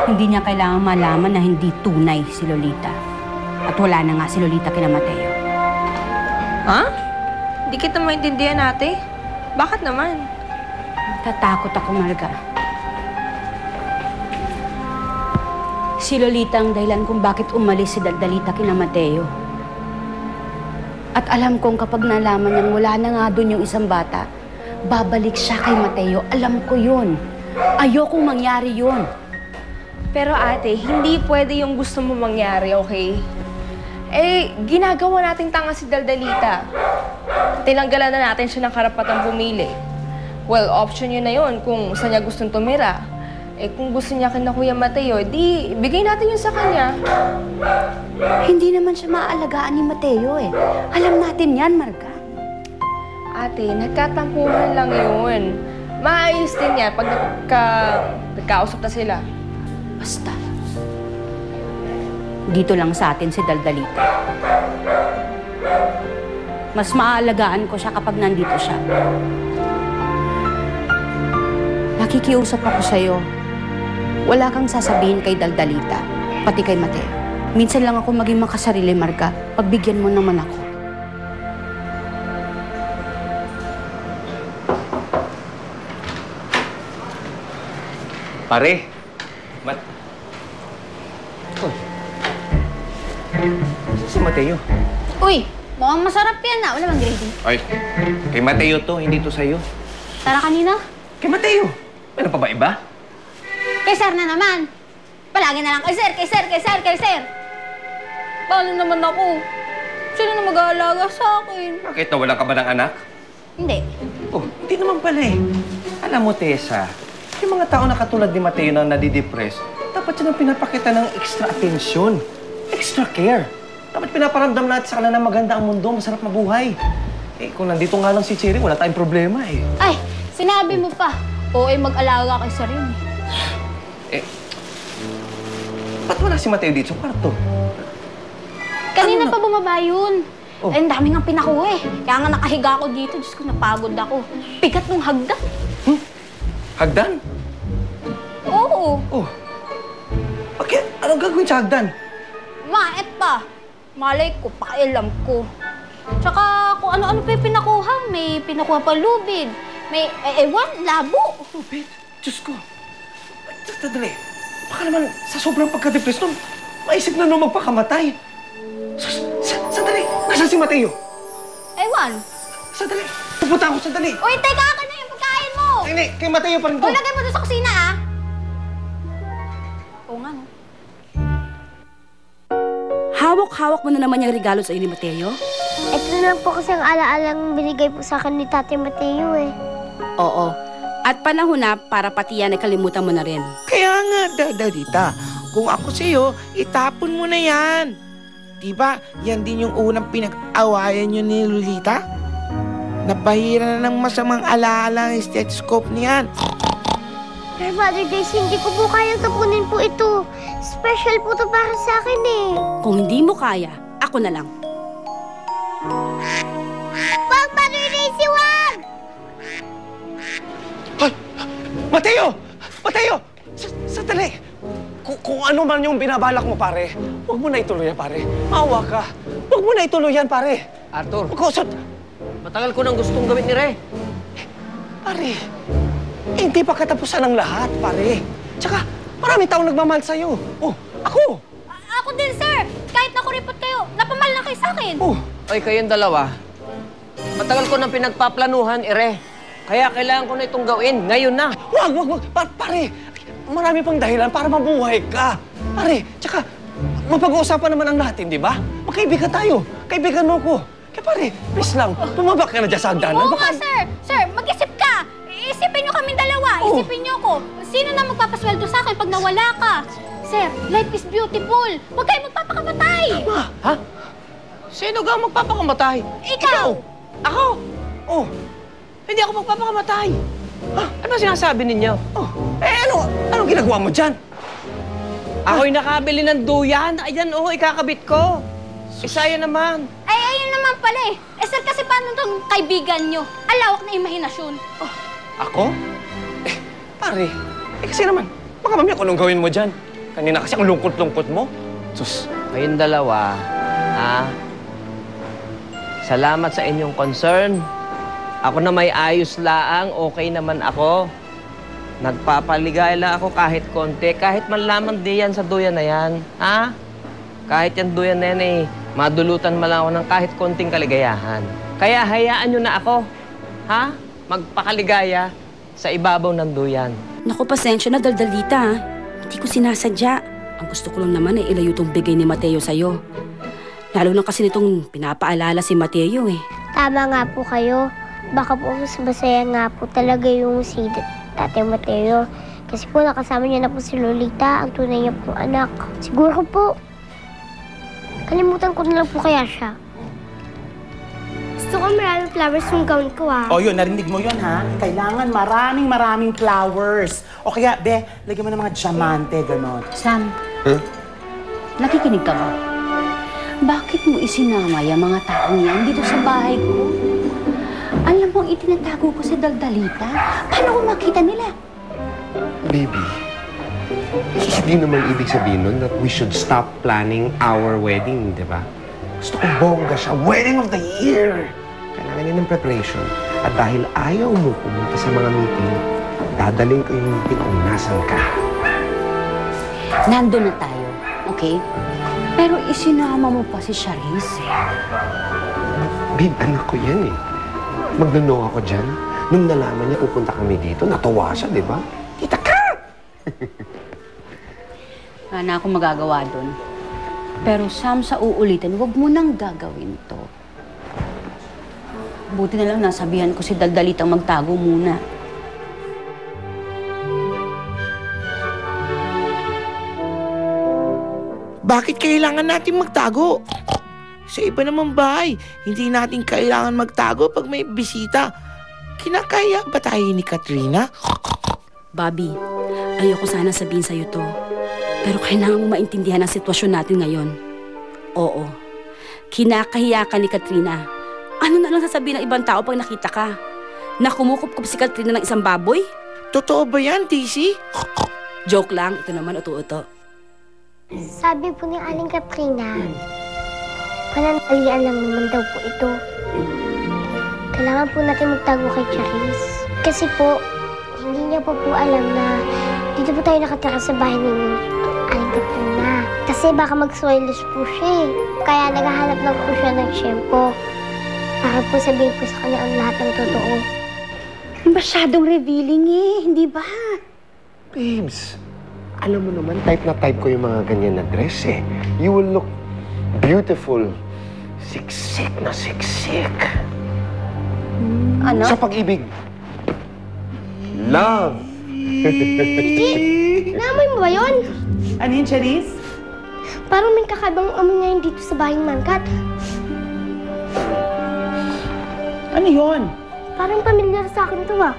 Hindi niya kailangang malaman na hindi tunay si Lolita. At wala na nga si Lolita kina Mateo. Ha? Hindi kita maintindihan, ate. Bakit naman? Tatakot ako, Marga. Si Lolita ang dahilan kung bakit umalis si Daldalita kina Mateo. At alam kong kapag nalaman niyang wala na nga doon yung isang bata, babalik siya kay Mateo. Alam ko yun. Ayokong mangyari yun. Pero ate, hindi pwede yung gusto mo mangyari, okay? Eh, ginagawa nating tanga si Daldalita. Tinanggalan na natin siya ng karapatang pumili. Well, option yun na yun kung saan niya gustong tumira. Eh, kung gusto niya kina Kuya Mateo, di bigay natin yun sa kanya. Hindi naman siya maaalagaan ni Mateo eh. Alam natin yan, Marga. Ate, nagkatampuhan lang yun. Maayos din yan pag nagkausap na sila. Basta. Dito lang sa atin si Daldalita. Mas maaalagaan ko siya kapag nandito siya. Nakikiusap ako sa'yo. Wala kang sasabihin kay Daldalita, pati kay Mateo. Minsan lang ako maging makasarili, Marga. Pagbigyan mo naman ako. Pare, si Mateo. Uy, mukhang masarap yan na. Wala bang gravy? Ay, kay Mateo to, hindi to sa'yo. Tara kanina. Kay Mateo? Meron pa ba iba? Kay Sir na naman. Palagi na lang kay Sir, kay Sir, kay Sir, kay Sir. Paano naman ako? Sino na mag-aalaga sa akin? Bakit nawalan ka ba ng anak? Hindi. Oh, hindi naman pala eh. Alam mo, Tessa, yung mga tao na katulad ni Mateo na nadidepress, dapat siya nang pinapakita ng extra attention, extra care. Dapat pinaparamdam natin sa kanila na maganda ang mundo, masarap mabuhay. Eh, kung nandito nga lang si Cherry, wala tayong problema eh. Ay, sinabi mo pa. Oo, ay mag-alaga kay Sir yun. Eh, ba't wala si Mateo dito sa kwarto? Kanina pa bumaba yun. Oh. Ay, ang dami nga pinakuha eh. Kaya nga nakahiga ako dito. Diyos ko, napagod ako. Pigat nung hagdan. Hagdan? Oo. Oh. Bakit? Anong gagawin sa hagdan? Maet pa. Malay ko, pakialam ko. Tsaka kung ano-ano pa yung pinakuha. May pinakuha pa lubid. May, ewan, labo. Lubid? Diyos ko. Tadali. Baka naman sa sobrang pagka-depress nun, maisip na nung magpakamatay. Sandali! Nasaan si Mateo? Ewan. Sandali! Pupunta ako, sandali! Uy, teka ka na yung pagkain mo! Hindi, kay Mateo pa rin to. O, lagay mo doon sa kusina, ah! Oo nga, no? Hawak-hawak mo na naman yung regalo sa ni Mateo? Ito na lang po kasi ang alaalang binigay po sa akin ni Tate Mateo eh. Oo. At panahon na para pati yan ay kalimutan mo na rin. Kaya nga, Daldalita, kung ako sa'yo, itapon mo na yan. Diba, yan din yung unang pinag-awayan nyo ni Lolita? Napahira na ng masamang alaala ang stethoscope niyan. Pero Father Daisy, hindi ko po kayang tapunin po ito. Special po to para sa akin eh. Kung hindi mo kaya, ako na lang. Wag, Father Daisy, wag! Ay! Mateo! Mateo! Sandali! Kung ano man yung binabalak mo, pare, huwag mo na ituloy yan, pare. Maawa ka. Huwag mo na ituloy yan, pare. Arthur, Kusot! matagal ko nang gustong gawin ni Re. Pare, hindi pa katapusan ng lahat, pare. Tsaka, maraming taong nagmamahal sa'yo. Oh, ako! Ako din, sir! Kahit nakuripot kayo, napamahal na kayo sa akin! Oh, Ay, kayong dalawa, matagal ko nang pinagpaplanuhan, Ire. Kaya kailangan ko na itong gawin, ngayon na. wag! Pare, marami pang dahilan para mabuhay ka. Pare, tsaka, mapag-uusapan naman ang natin, di ba? Magkaibigan tayo. Kaibigan mo ko. Kaya pare, please lang, tumabak ka na dyan sa hagdanan. Oo nga, sir! Sir, mag-isip ka! Isipin niyo kaming dalawa! Oo. Isipin niyo ko! Sino na magpapasweldo sa akin pag nawala ka? Sir, life is beautiful! Huwag kayo magpapakamatay! Ha? Sino ga magpapakamatay? Ikaw! Ako? Oh, Hindi ako magpapakamatay. Ano ba sinasabi ninyo? oh. Eh, anong ginagawa mo dyan? Ako'y nakabili ng duyan. Ayan, ikakabit ko. Isaya naman. Ay, ayun naman pala eh. Sir, kasi paano itong kaibigan niyo? Alawak na imahinasyon. Ako? Eh, pare, kasi naman, baka mamaya kung anong gawin mo dyan. Kanina kasi ang lungkot-lungkot mo. Sus, Kayong dalawa, salamat sa inyong concern. Ako na may ayos laang, okay naman ako. Nagpapaligaya lang ako kahit konti, kahit man lamang di yan sa duyan na yan. Ha? Kahit yan duyan na yan madulutan man lang ako ng kahit konting kaligayahan. Kaya hayaan nyo na ako. Ha? Magpakaligaya sa ibabaw ng duyan. Naku, pasensya na, Daldalita. Hindi ko sinasadya. Ang gusto ko lang naman ilayo itong bigay ni Mateo sa'yo. Lalo na kasi nitong pinapaalala si Mateo eh. Tama nga po kayo. Baka po mas masaya nga po talaga yung si Tatay Mateo. Kasi po nakasama niya na po si Lolita, ang tunay niya pong anak. Siguro po, kalimutan ko na lang po kaya siya. Gusto ko maraming flowers yung gown ko O yun, narinig mo yun ha? Kailangan maraming flowers. O kaya, be, lagyan mo ng mga diamante, gano'n. Sam, nakikinig ka ba? Bakit mo isinama yung mga taong yan dito sa bahay ko? Alam mo, itinatago ko si Daldalita. Paano ko makita nila? Baby, hindi naman ibig sabihin nun that we should stop planning our wedding, di ba? Gusto ko bongga siya. Wedding of the year! Kailangan niya ng preparation. At dahil ayaw mo pumunta sa mga meeting, dadaling ko yung meeting kung nasan ka. Nandun na tayo, okay? Pero isinama mo pa si Charisse. Babe, anak ko yan eh. Magno ako dyan. Nung nalaman niya pupunta kami dito, natuwa siya, di ba? Tita ka! Wala na akong magagawa doon. Pero Sam, sa uulitin, huwag mo nang gagawin to. Buti na lang nasabihan ko si Daldalitang magtago muna. Bakit kailangan natin magtago? Sa iba namang bahay, hindi natin kailangan magtago pag may bisita. Kinakaya ba tayo ni Katrina? Bobby, ayoko sana sabihin sa'yo to. Pero kailangan mo maintindihan ang sitwasyon natin ngayon. Oo, kinakahiya ka ni Katrina. Ano na lang sasabihin ng ibang tao pag nakita ka? Na kumukup-kup si Katrina ng isang baboy? Totoo ba yan, Daisy? Joke lang, ito naman uto-uto. Sabi po ni Aling Katrina, pananalian lang naman daw po ito. Kailangan po natin magtago kay Charisse. Kasi po, hindi niya po alam na dito po tayo nakatira sa bahay ni Aling Katrina. Kasi baka mag-soilers po siya eh. Kaya naghahanap lang po siya ng shampoo. Para po sabihin po sa kanya ang lahat ng totoo. Masyadong revealing eh, hindi ba? Babes, alam mo naman, type na type ko yung mga ganyan na dress eh. You will look beautiful. Siksik na siksik. Ano? Sa pag-ibig. Love. Naamoy mo ba yun? Ano yun, Charisse? Parang may kakaibang amoy ngayon dito sa bahay ng Mangkat. Ano yun? Parang pamilyar sa akin to ah.